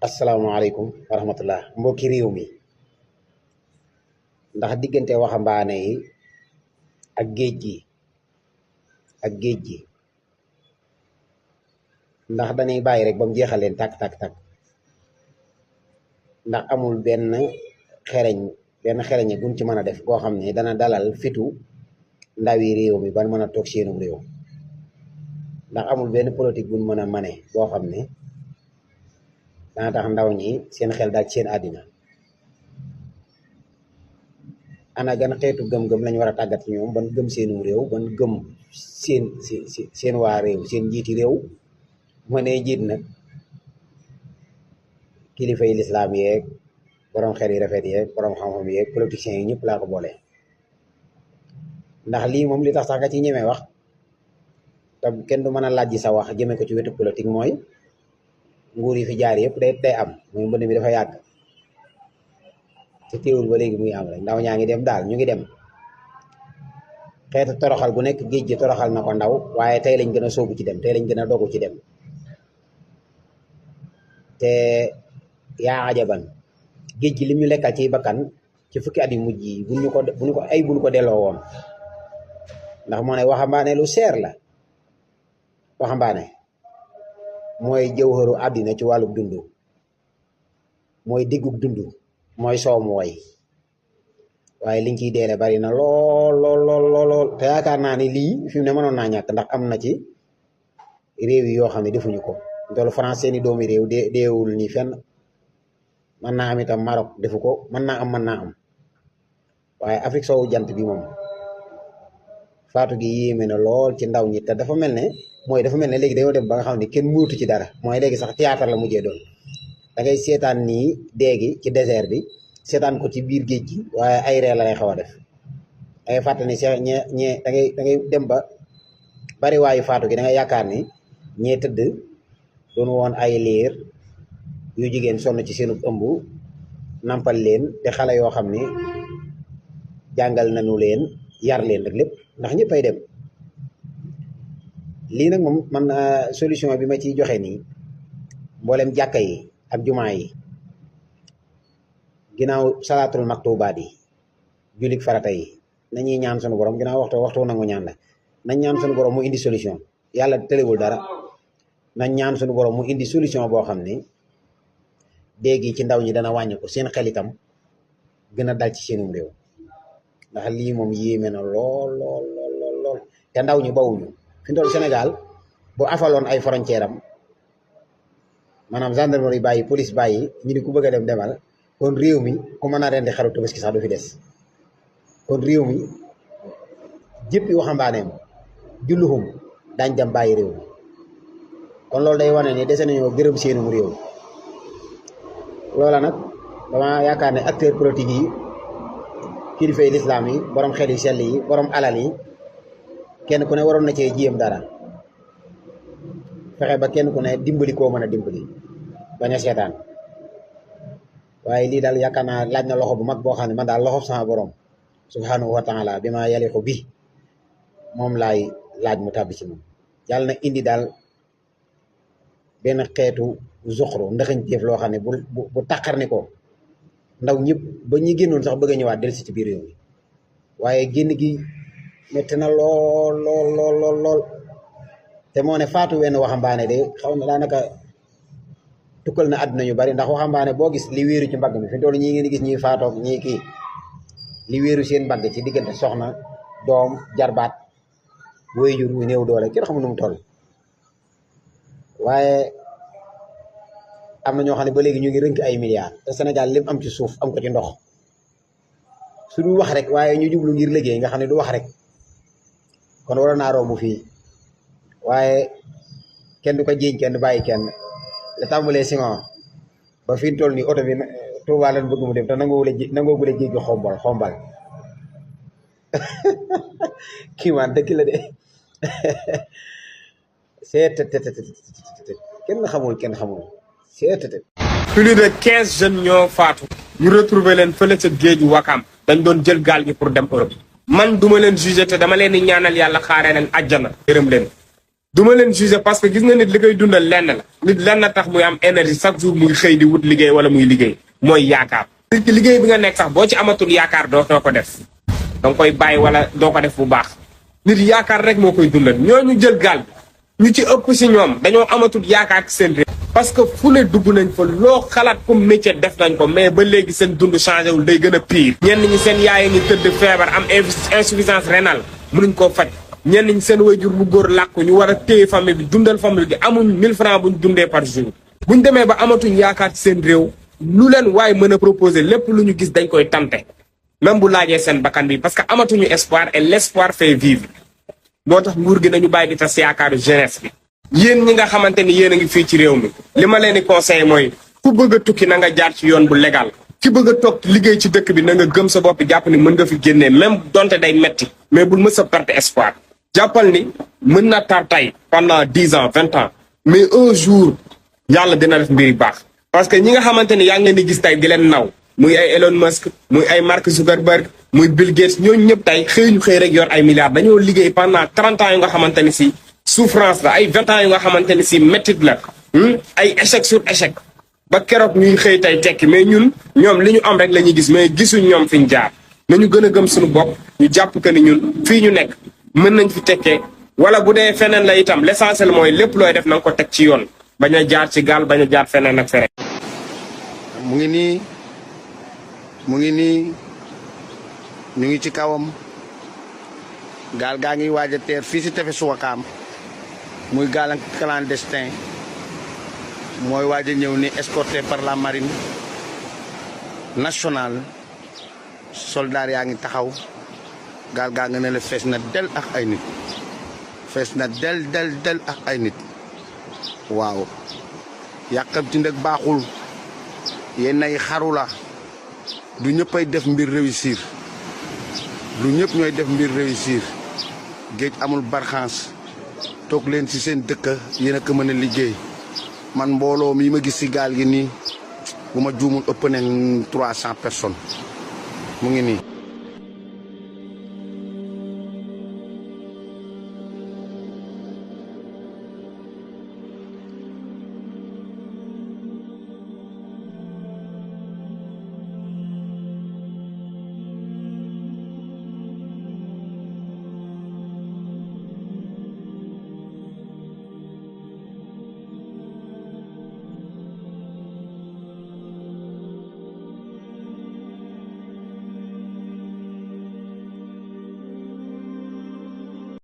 asalaamaaleykum wa rahmatullah mbokki réew mi ndax diggante waxambaane yi ak géej gi ndax dañuy bàyyi rek ba mu jeexal leen tàkk ndax amul benn xereñe buñ ci mën a def goo xam ne dana dalal fitu ndawi réew mi ban mën a toog seenum réew ndax amul benn politique buñ mën a mane boo xam ne dana tax ndaw ñi seen xel daal ci seen àddina ana gan xeetu gëm-gëm lañu war a tàggat ci ñoom ban gëm seenum réew ban gëm seen waa réew seen njiiti réew ma ne jiit nag kilifa yi lislaam yeeg borom xel yi rafet yeeg borom xam-xam yeeg politiciens yi ñëpp laa ko boole ndax lii moom li tax sax nga ci ñemee wax te kenn du mën a laaj sa wax jëmee ko ci wetu politique mooy nguur yi fi jaar yëpp day am mooy mbënd mi dafa yàgg te teewul ba léegi muy am rek ndaw ñaa ngi dem daal ñu ngi dem xeetu toroxal bu nekk géej gi toroxal na ko ndaw waaye tey lañ gën a sóobu ci dem tey lañ gën a dogu ci dem te yaa ajaban géej gi lim ñu lekkal ci bakkan ci fukki at yu mujj yi buñu ko delloo woon ndax moo ne waxambaane lu seer la waxambaane mooy jëwhëru àddina ci wàllu dund mooy diggug dund mooy soomu way waaye liñ ciy deele bari na lool te yaakaar naa ni lii fi mu ne mënoon naa ñàkk ndax am na ci réew yi yoo xam ne defuñu ko loolu France seeni doomi réew deewul ni fenn mën naa am itam Maroc defu ko mën naa am waaye Afrique soowu jant bi moom faatu gi yéeme na lool ci ndaw ñi te dafa mel ne léegi dañoo dem ba nga xam ne kenn muutu ci dara mooy léegi sax théâtre la mujjee doon da ngay seetaan nii déegi ci désert bi seetaan ko ci biir géej gi waaye ay ree la lay xaw a def da ngay fàtte ni da ngay dem ba bari waayu faatu gi da ngay yaakaar ni ñee tëdd doon woon ay liir yu jigéen sonn ci seenu ëmb nampal leen te xale yoo xam ni jàngal nañu leen yar leen rek lépp ndax ñëpp ay dem lii nag moom man solution bi ma ciy joxe nii mboolem jàkka yi ak jumaa yi ginnaaw salaatul maktubaat yi julik farata yi nañuy ñaan sunu borom ginnaaw waxtu nangu ñaan la nañ ñaan sunu borom mu indi solution yàlla tëlewul dara nañ ñaan sunu borom mu indi solution boo xam ne léegi ci ndaw ñi dana wàññi ko seen xel itam gën a dal ci seenum réew ndax lii moom yéeme na lool te ndaw ñi bawuñu fi mu toll Sénégal bu afaloon ay frontière am maanaam gendarmerie bàyyi police bàyyi ñu ni ku bëgg a dem demal kon réew mi ku mën a rendi xaru Tabaski sax du fi des kon réew mi jëppi waxambaaneem julluhum daañ dem bàyyi réew mi kon loolu day wane ne dese nañoo gërëm seenum réew loola nag dama yaakaar ne acteur politique yi kilifa yi lislaam yi borom xel yu sell yi borom alal yi kenn ku ne waroon na cee jéem dara fexe ba kenn ku ne dimbali koo mën a dimbali bañ a seetaan waaye lii daal yaakaar naa laaj na loxo bu mag boo xam ne man daal loxo sama borom subhanahu wa taala bi ma yaliqu bi moom laay laaj mu tàbbi ci moom yàlla na indi daal benn xeetu zuxru ndaxañteef loo xam ne bu taqar ni ko ndaw ñëpp ba ñi génnoon sax bëgg a ñëwaat dellusi ci biir réew mi waaye génn gi metti na lool te moo ne faatu wenn waxambaane de xaw na daanaka tukkal na àdduna ñu bari ndax waxambaane boo gis li wéeru ci mbagg mi fi toll ñii ngeen gis ñuy faatoog ñii kii li wéeru seen mbagg ci diggante soxna doom jarbaat waajur wu néew doole kenn xamul nu mu toll waaye am na ñoo xam ne ba léegi ñu ngi rënk ay milliards te Sénégal lim am ci suuf am ko ci ndox su du wax rek waaye ñu jublu ngir liggéey nga xam ne du wax rek kon waroon naa romb fii waaye kenn du ko jiiñ kenn bàyyi kenn la tàmbalee Senghor ba fi mu toll nii oto bi Touba lan bëgg mu dem te nangoo gule jéggi xombal kii maan dëkk la de seet kenn xamul plus de 15 jeunes ñoo faatu ñu retrouver leen fële ca géeju Wakam dañ doon jël gaal gi pour dem Europe man duma leen jugé te dama leen di ñaanal yàlla xaaree leen àjjana yërëm leen du ma leen juger parce que gis nga nit li koy dundal lenn la nit lenn tax muy am énergie chaque jour muy xëy di wut liggéey wala muy liggéey mooy yaakaar. nit ki liggéey bi nga nekk sax boo ci amatul yaakaar doo ko def danga koy bàyyi wala doo ko def bu baax nit yaakaar rek moo koy dundal ñooñu jël gaal ñu ci ëpp si ñoom dañoo amatul yaakaar ci seen réew. parce que fu ne dugg nañ fa loo xalaat comme métier def nañ ko mais ba léegi seen dund changé wul day gën a pire. ñenn ñi seen yaay ngi tëdd feebar am insuffisance rénale mënuñ koo faj ñenn ñi seen wayjur bu góor làkku ñu war a téye famille bi dundal famille bi amuñ 1000 francs buñ dundee par jour. buñ demee ba amatuñ yaakaar ci seen réew lu leen waaye mën a proposer lépp lu ñu gis dañ koy tante même bu laajee seen bakkan bi parce que amatuñu espoir et l'espoir fait vivre. moo tax nguur gi nañu bàyyi di tas yaakaaru jeunesse bi. yéen ñi nga xamante ni yéen a ngi fii ci réew mi li ma leen di conseillé mooy ku bëgg a tukki na nga jaar ci yoon bu légal ki bëgg a toog liggéey ci dëkk bi na nga gëm sa bopp jàpp ni mën nga fi génnee même donte day metti mais bul mës a perte espoir. jàppal ni mën na tar tay pendant 10 ans 20 ans mais un jour yàlla dina def mbir yu baax. parce que ñi nga xamante ni yaa ngi leen di gis tey di leen naw muy ay Elon Musk muy ay Mark Zuckerberg muy Bill Gates ñooñu ñëpp tey xëy rek yor ay milliards dañoo liggéey pendant 30 ans yu nga xamante ni si souffrance la ay 20 ans yu nga xamante ni si métit la ay échec sur échec ba keroog ñuy xëy tey tekki mais ñun ñoom li ñu am rek la ñuy gis mais gisuñ ñoom fi ñu jaar nañu gën a gëm suñu bopp ñu jàpp que ni ñun fii ñu nekk mën nañ fi tekkee wala bu dee feneen la itam l'essentiel mooy lépp looy def na nga ko teg ci yoon bañ a jaar ci gaal bañ a jaar feneen ak feneen. mu ngi nii ñu ngi ci kawam gaal gaa ngi waaj a teer fii si tefesu Wakaam muy gaal clandestin mooy waaj a ñëw ni escorté par la marine nationale soldats yaa ngi taxaw gaal gaa nga ne la fees na del ak ay nit fees na del ak ay nit waaw yàkkamti nag baaxul yéen ay xaru la du ñëppay def mbir réussir du ñëpp ñooy def mbir réussir géej amul barxaans toog leen ci seen dëkk yéen a ko mën a liggéey man mbooloo mi ma gis ci gaal gi nii bu ma juumul ëpp nañ 300 personnes mu ngi nii.